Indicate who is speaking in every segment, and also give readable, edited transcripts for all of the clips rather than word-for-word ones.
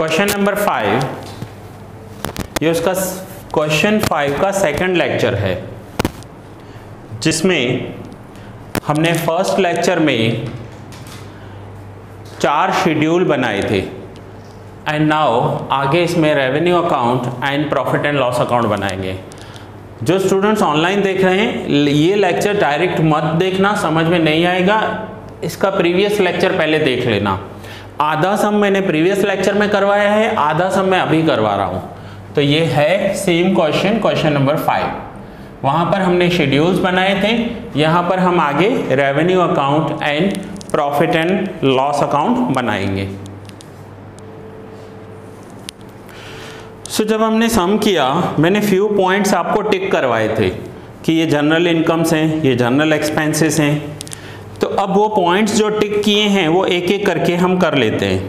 Speaker 1: Question number 5, ये उसका question 5 का सेकंड लेक्चर है, जिसमें हमने फर्स्ट लेक्चर में 4 शेड्यूल बनाए थे एंड नाउ आगे इसमें revenue account and profit and loss account बनाएंगे। जो स्टूडेंट्स ऑनलाइन देख रहे हैं, ये लेक्चर डायरेक्ट मत देखना, समझ में नहीं आएगा, इसका प्रीवियस लेक्चर पहले देख लेना। आधा सम मैंने प्रीवियस लेक्चर में करवाया है, आधा सम मैं अभी करवा रहा हूँ। तो ये है सेम क्वेश्चन, क्वेश्चन नंबर 5। वहाँ पर हमने शेड्यूल्स बनाए थे, यहाँ पर हम आगे revenue account and profit and loss account बनाएंगे। जब हमने सम किया, मैंने फ्यू पॉइंट्स आपको टिक करवाए थे कि ये जनरल इनकम्स हैं, ये जनरल एक्सपेंसेस हैं। तो अब वो पॉइंट्स जो टिक किए हैं वो एक एक करके हम कर लेते हैं।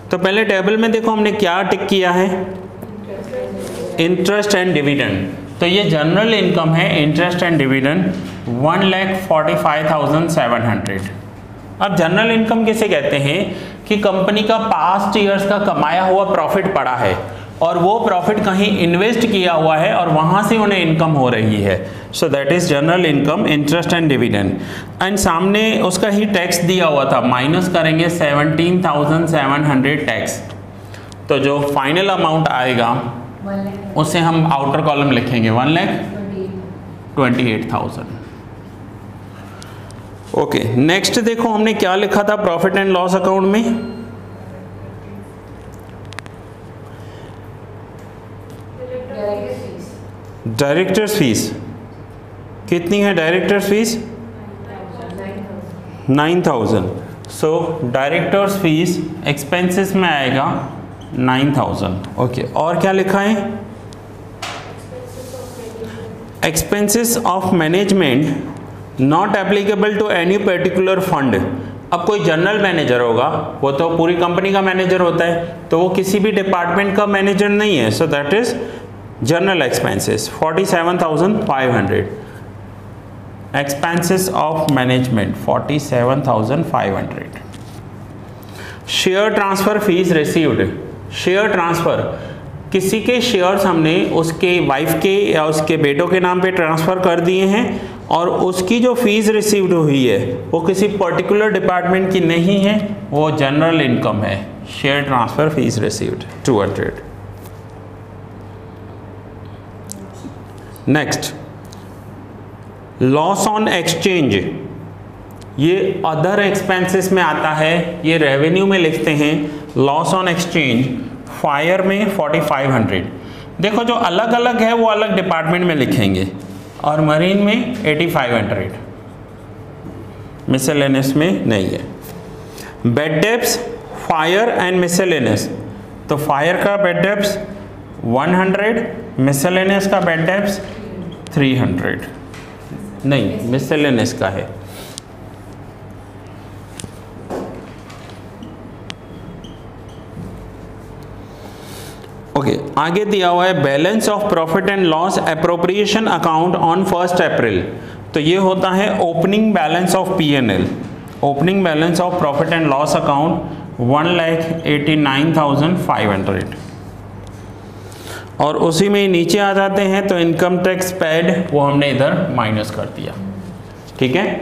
Speaker 1: तो पहले टेबल में देखो हमने क्या टिक किया है, इंटरेस्ट एंड डिविडेंड। तो ये जनरल इनकम है, इंटरेस्ट एंड डिविडेंड 1,45,700। अब जनरल इनकम किसे कहते हैं कि कंपनी का पास्ट ईयर्स का कमाया हुआ प्रॉफिट पड़ा है और वो प्रॉफिट कहीं इन्वेस्ट किया हुआ है और वहां से उन्हें इनकम हो रही है। So that is general income, interest and dividend. And सामने उसका ही टैक्स दिया हुआ था, माइनस करेंगे 17,700 टैक्स। तो जो फाइनल अमाउंट आएगा उसे हम आउटर कॉलम लिखेंगे 1,28,000। ओके, नेक्स्ट देखो हमने क्या लिखा था प्रॉफिट एंड लॉस अकाउंट में। डायरेक्टर्स फीस कितनी है? Directors fees 9,000। So directors fees expenses में आएगा 9,000। ओके, और क्या लिखा है? Expenses of management not applicable to any particular fund. अब कोई जनरल मैनेजर होगा, वो तो पूरी कंपनी का मैनेजर होता है, तो वो किसी भी डिपार्टमेंट का मैनेजर नहीं है। So that is general expenses 47,500। Expenses of management 47,500। Share transfer fees received. Share transfer, किसी के शेयर्स हमने उसके वाइफ के या उसके बेटों के नाम पे ट्रांसफर कर दिए हैं और उसकी जो फीस रिसीव्ड हुई है वो किसी पर्टिकुलर डिपार्टमेंट की नहीं है, वो जनरल इनकम है। Share transfer fees received 200। Next, loss on exchange, ये अदर एक्सपेंसेस में आता है, ये रेवेन्यू में लिखते हैं। लॉस ऑन एक्सचेंज फायर में 4,500। देखो जो अलग अलग है वो अलग डिपार्टमेंट में लिखेंगे, और मरीन में 8,500, मिसलेनियस में नहीं है। Bad debts fire and miscellaneous, तो फायर का बेड डेप्स 100, मिसलेनियस का बेड डेप्स 300। नहीं, मिसलेनियस का है। ओके, आगे दिया हुआ है balance of profit and loss appropriation account on 1 अप्रैल। तो ये होता है opening balance of P&L। Opening balance of profit and loss account 1,89,500। और उसी में नीचे आ जाते हैं तो इनकम टैक्स पेड वो हमने इधर माइनस कर दिया। ठीक है,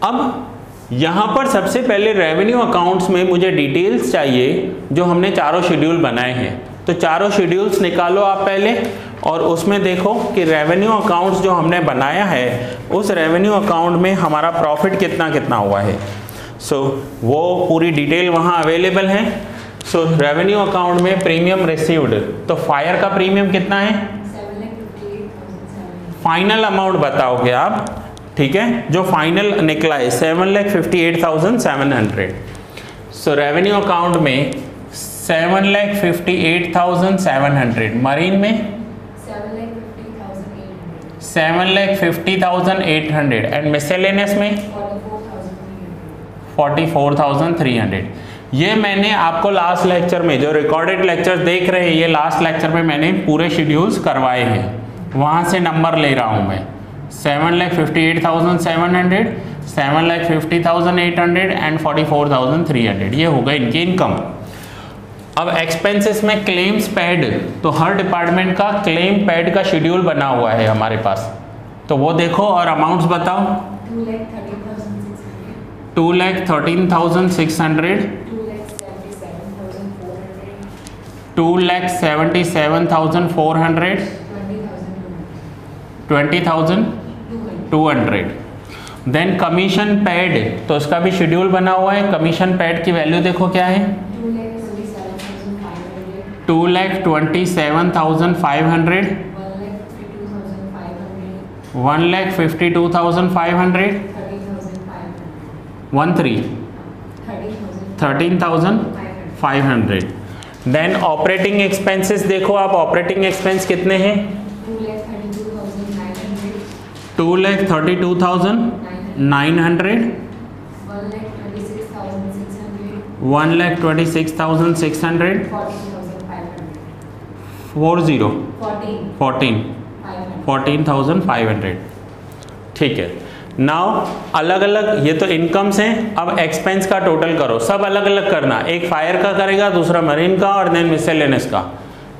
Speaker 1: अब यहाँ पर सबसे पहले रेवेन्यू अकाउंट्स में मुझे डिटेल्स चाहिए जो हमने चारों शेड्यूल बनाए हैं। तो चारों शेड्यूल्स निकालो आप पहले, और उसमें देखो कि रेवेन्यू अकाउंट्स जो हमने बनाया है उस रेवेन्यू अकाउंट में हमारा प्रॉफिट कितना कितना हुआ है। सो वो पूरी डिटेल वहाँ अवेलेबल है। सो रेवेन्यू अकाउंट में प्रीमियम रिसीव्ड, तो फायर का प्रीमियम कितना है? 7,58,700। फाइनल अमाउंट बताओगे आप, ठीक है, जो फाइनल निकला है 7,58,700। सो रेवेन्यू अकाउंट में 7,58,700, मरीन में 7,50,800 एंड मिसलेनियस में 44,300। ये मैंने आपको लास्ट लेक्चर में, जो रिकॉर्डेड लेक्चर देख रहे हैं, ये लास्ट लेक्चर में मैंने पूरे शेड्यूल्स करवाए हैं, वहाँ से नंबर ले रहा हूँ मैं। 7,58,700, 7,50,800 एंड 44,300, ये होगा इनकी इनकम। अब एक्सपेंसेस में क्लेम्स पेड, तो हर डिपार्टमेंट का क्लेम पेड का शेड्यूल बना हुआ है हमारे पास, तो वो देखो और अमाउंट्स बताओ। 2,13,600, 2,77,400, 20,200। देन कमीशन पेड, तो उसका भी शेड्यूल बना हुआ है। कमीशन पेड की वैल्यू देखो क्या है, 2,27,500, 1,52,500, 13,500। देन ऑपरेटिंग एक्सपेंसेस देखो आप, ऑपरेटिंग एक्सपेंस कितने हैं, 2,32,900, 1,26,600, 14,500। ठीक है। नाउ अलग अलग, ये तो इनकम्स हैं, अब एक्सपेंस का टोटल करो, सब अलग अलग करना, एक फायर का करेगा, दूसरा मरीन का, और देन मिसलेनियस का,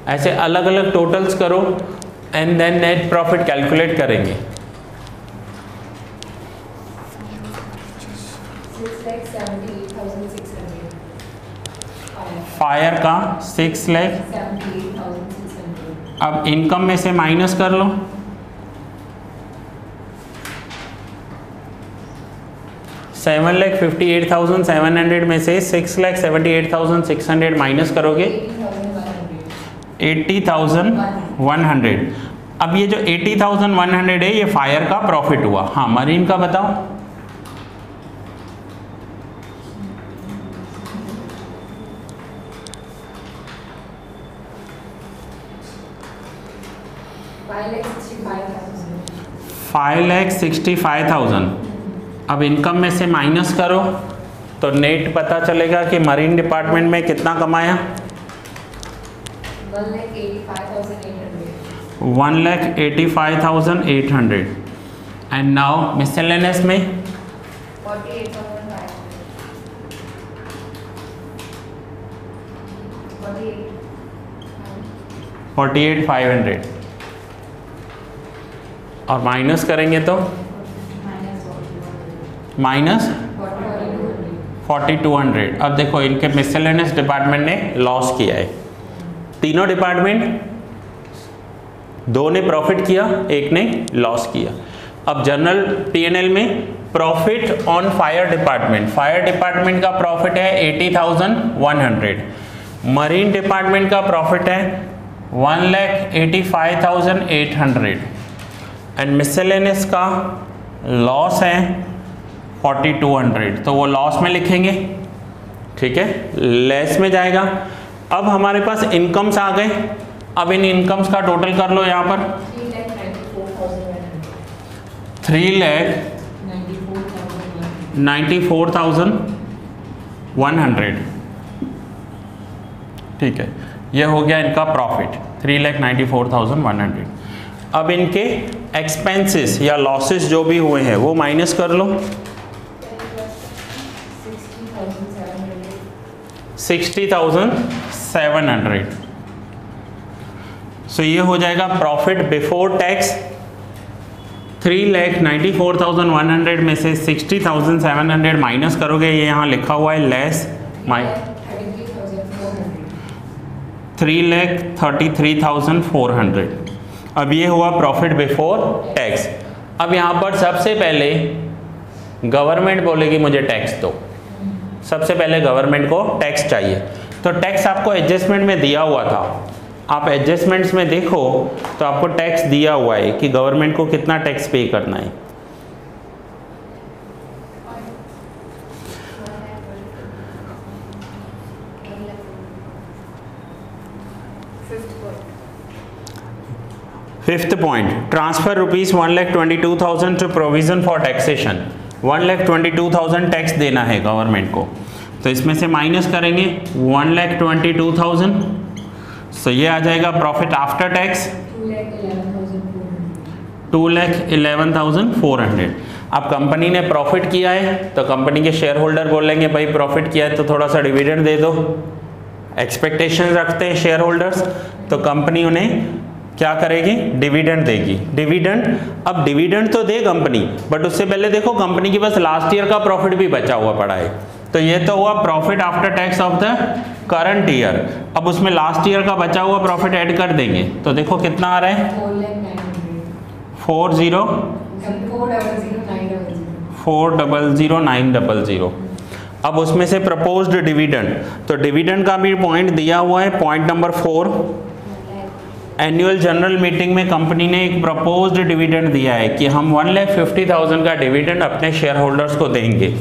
Speaker 1: ऐसे अलग अलग टोटल्स करो and then net profit calculate करेंगे। फायर का 6,78,600। अब इनकम में से माइनस कर लो, 7,58,700 में से 6,78,600 माइनस करोगे 80,100। अब ये जो 80,100 है ये फायर का प्रॉफिट हुआ। हाँ, मरीन का बताओ। $5,65,000। अब इनकम में से माइनस करो तो नेट पता चलेगा कि मरीन डिपार्टमेंट में कितना कमाया, 1,85,800। एंड नाउ मिसलेनियस में 48,500 और माइनस करेंगे तो माइनस 4,200। अब देखो इनके मिसलेनियस डिपार्टमेंट ने लॉस किया है, तीनों डिपार्टमेंट, दो ने प्रॉफिट किया, एक ने लॉस किया। अब जनरल पीएनएल में profit on fire department, fire department का प्रॉफिट है 80,100, मरीन डिपार्टमेंट का प्रॉफिट है 1,85,800 एंड मिसलेनियस का लॉस है 4,200, तो वो लॉस में लिखेंगे। ठीक है, लेस में जाएगा। अब हमारे पास इनकम्स आ गए, अब इन इनकम्स का टोटल कर लो यहाँ पर 3,94,100। ठीक है, ये हो गया इनका प्रॉफिट 3,94,100। अब इनके एक्सपेंसेस या लॉसेस जो भी हुए हैं वो माइनस कर लो, 60,700। सो ये हो जाएगा प्रॉफिट बिफोर टैक्स। 3,94,100 में से 60,700 माइनस करोगे, ये यहाँ लिखा हुआ है लेस 3,33,400। अब ये हुआ प्रॉफिट बिफोर टैक्स। अब यहाँ पर सबसे पहले गवर्नमेंट बोलेगी मुझे टैक्स दो, सबसे पहले गवर्नमेंट को टैक्स चाहिए, तो टैक्स आपको एडजस्टमेंट में दिया हुआ था। आप एडजस्टमेंट्स में देखो तो आपको टैक्स दिया हुआ है कि गवर्नमेंट को कितना टैक्स पे करना है। Fifth point, transfer rupees 1,22,000 to provision for taxation. 1,22,000 tax देना है गवर्नमेंट को, तो इसमें से माइनस करेंगे 1,22,000, सो ये आ जाएगा प्रॉफिट आफ्टर टैक्स 2,11,400। अब कंपनी ने प्रॉफिट किया है तो कंपनी के शेयर होल्डर बोलेंगे भाई प्रॉफिट किया है तो थोड़ा सा डिविडेंड दे दो, एक्सपेक्टेशन रखते हैं शेयर होल्डर्स, तो कंपनी उन्हें क्या करेगी, डिविडेंड देगी। डिविडेंड, अब डिविडेंड तो दे कंपनी, बट उससे पहले देखो कंपनी के पास लास्ट ईयर का प्रॉफिट भी बचा हुआ पड़ा है, तो ये तो हुआ profit after tax of the current year. अब उसमें लास्ट ईयर का बचा हुआ प्रॉफिट ऐड कर देंगे, तो देखो कितना आ रहा है, 4,009,000। अब उसमें से प्रपोज्ड डिविडेंड, तो डिविडेंड का भी पॉइंट दिया हुआ है, point number 4। Annual general meeting में कंपनी ने एक प्रपोज्ड डिविडेंड दिया है कि हम 1,50,000 का डिविडेंड अपने शेयर होल्डर्स को देंगे।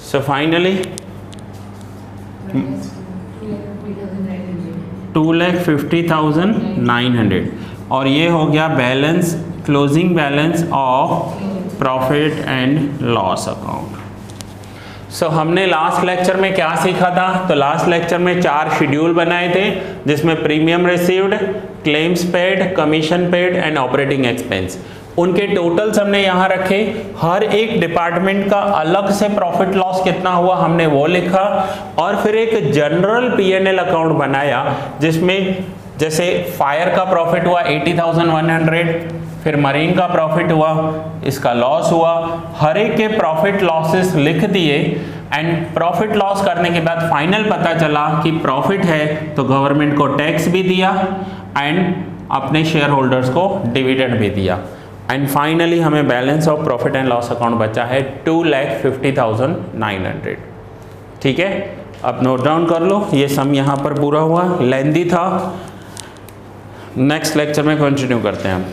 Speaker 1: सो फाइनली 2,50,900, और ये हो गया balance, closing balance of profit and loss account. So हमने लास्ट लेक्चर में क्या सीखा था, तो लास्ट लेक्चर में 4 शेड्यूल बनाए थे, जिसमें premium received, claims paid, commission paid and operating expense. उनके टोटल्स हमने यहाँ रखे, हर एक डिपार्टमेंट का अलग से प्रॉफिट लॉस कितना हुआ हमने वो लिखा, और फिर एक जनरल P&L अकाउंट बनाया जिसमें जैसे फायर का प्रॉफिट हुआ 80,100, फिर मरीन का प्रॉफिट हुआ, इसका लॉस हुआ, हर एक के प्रॉफिट लॉसेस लिख दिए, एंड प्रॉफिट लॉस करने के बाद फाइनल पता चला कि प्रॉफिट है तो गवर्नमेंट को टैक्स भी दिया एंड अपने शेयर होल्डर्स को डिविडेंड भी दिया, एंड फाइनली हमें balance of profit and loss account बचा है 2,50,900। ठीक है, अब नोट डाउन कर लो, ये सम यहाँ पर पूरा हुआ, लेंदी था। नेक्स्ट लेक्चर में कंटिन्यू करते हैं हम।